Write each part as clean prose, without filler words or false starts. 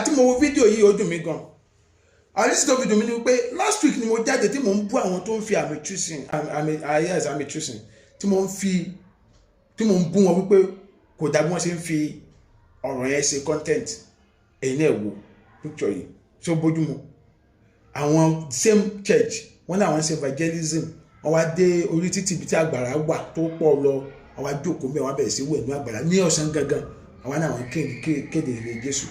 ìgbà tí mo wo fídíò yìí ó dùn mí gan. àrísí tó fi dùn mí ni pé last week ni mo jáde tí mo ń bú àwọn tó ń fi amitrusin tí mo ń bú wọn wípé kò dá bí wọ́n ṣe ń fi ọ̀rọ̀ yẹn ṣe content. ẹ̀yin náà wo picture yìí ṣó bójúmu. àwọn same church wọ́n ní àwọn ṣe evangelism wọ́n wá dé orí títì ibi tí àgbàrá wà tó pọ̀ lọ wọ́n wá jókòó mẹ́ wọ́n bẹ̀rẹ̀ sí wẹ̀ ní àgbàrá ní ọ̀sán gangan àwọn náà wọ́n kéde ìrè Jésù.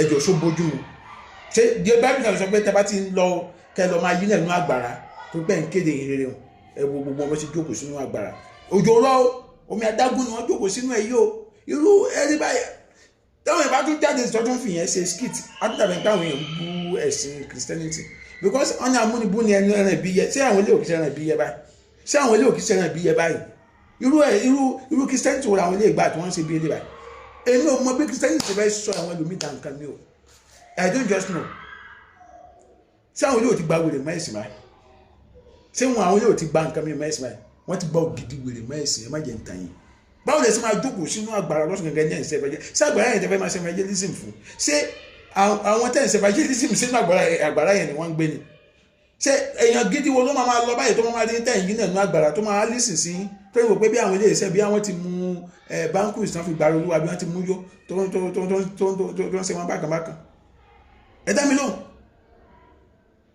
ẹjọ́ ṣó bójúmu. ṣé di Bible náà sọ pé tẹ́ bá ti ń lọ kẹ́ lọ máa yí náà nínú àgbàrá tó pẹ́ ń kéde ìrere wọn ẹ wo gbogbo ọmọ sí jókòó sínú àgbàrá. òjò rọ̀ omi adágún ni wọ́n jókòó sínú ẹ̀ yìí o irú ẹni báyìí táwọn ìbá tún jáde ìtọ́jú fi yẹn ṣe skit àtúntàbí táwọn èèyàn bú ẹ̀sìn Christianity because ọ̀nà amúnibú ni ẹni ẹran ìbí yẹ ṣé àwọn ilé òkè sẹ́ran ìbí yẹ báyìí ṣé àwọn ilé òkè sẹ́ran ìbí yẹ báyìí irú Christianity wo làwọn ilé ìgbà tí wọ́n ń ṣe bí ilé báyìí èmi ò mọ bí Christianity fẹ́ sọ àwọn ẹlòmíì dá nǹkan mi o I don't just know ṣé àwọn ilé ò ti gba wèrè mẹ́sìn báyìí ṣé àwọn ilé ò ti gba nǹkan mi mẹ́sìn báyìí wọ́n ti gba ògidì wèrè mẹ́sìn ẹ má jẹ́ ntàn yìí báwo lè ṣe máa jókòó sínú àgbàrá lọ́sùn gẹ́gẹ́ ní ẹ̀sẹ̀ ẹ̀fẹ̀jẹ̀ ṣé àgbàrá yẹn tẹ́fẹ́ máa ṣe evangelism fún ṣé àwọn tẹ́ ẹ̀sẹ̀ evangelism sínú àgbàrá yẹn ni wọ́n ń gbé ni ṣé èèyàn gidi wo ló máa lọ báyìí tó máa dé tẹ̀yìn yìí nínú àgbàrá tó máa lísìn sí tó ń wò pé bí àwọn ilé iṣẹ́ bí àwọn ti mú báńkù ìsàn fi gbàrú olúwa bí wọ́n ti mú yó tó ń ṣe wọn bákan ẹ dá mi lóhùn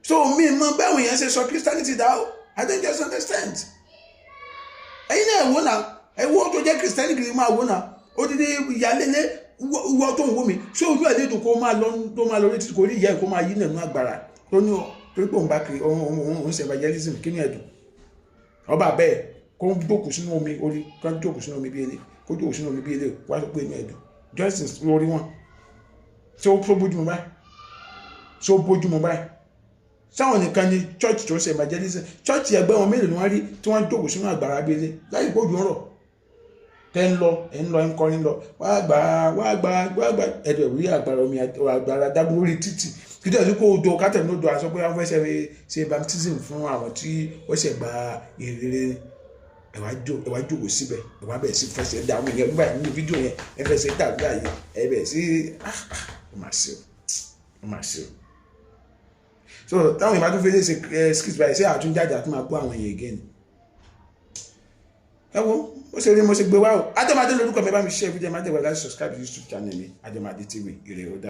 so mi mọ báwọn èèyàn ṣe sọ Christianity dá o I don't just understand ẹ̀yin náà wò náà ẹwọ́ tó jẹ́ kìrìsìtẹ́nì kìrì máa wò náà ó dídé ìyálélé wọ́ tó ń wó mi ṣé ojú ẹ̀ lédùn kó máa lọ rí títí kò rí ìyá ẹ̀ kó máa yí nínú àgbàrá tó ní torí pé òun bá kiri òun ṣe evangelism kí ni ẹ̀dùn ọba bẹ́ẹ̀ kó ń jókòó sínú omi orí kó ń jókòó sínú omi bí ele kó jókòó sínú omi bí ele wá sọ pé inú ẹ̀dùn justice lórí wọn ṣé ó bójúmu báyìí ṣé ó bójúmu báyìí sáwọn nìkan ni church tó ṣe evangelism church ẹgbẹ́ wọn mélòó ni wọ́n rí tí wọ́n jókòó sínú àgbàrá bí ele láyé kó jù ń rọ̀ tẹ́ ń lọ ń kọrin lọ wá gbà ẹ̀dọ̀ rí àgbàrá omi àgbàrá dágbó lórí títì kí tó yẹ kó do kátẹ̀ ní odò àṣọ pé wọ́n fẹ́ ṣe baptism fún àwọn tí wọ́n ṣẹ̀ gba ìrere ẹ̀wá jókòó síbẹ̀ ẹ̀wá bẹ̀rẹ̀ sí fẹsẹ̀ dá àwọn èèyàn nígbà nínú fídíò yẹn ẹ fẹsẹ̀ dàgbà yìí ẹ bẹ̀rẹ̀ sí ó mà ṣe o so táwọn ìbá tó fẹ́ ṣe skit báyìí ṣé àtúnjáde àti máa gbọ́ àwọn èèyàn again ẹ wo ó ṣe rí mo ṣe gbé wá o Adémadé lórúkọ mi bá mi share fídíò má jẹ́ wẹ̀ láti subscribe YouTube channel mi Adémadé TV ire ó dá.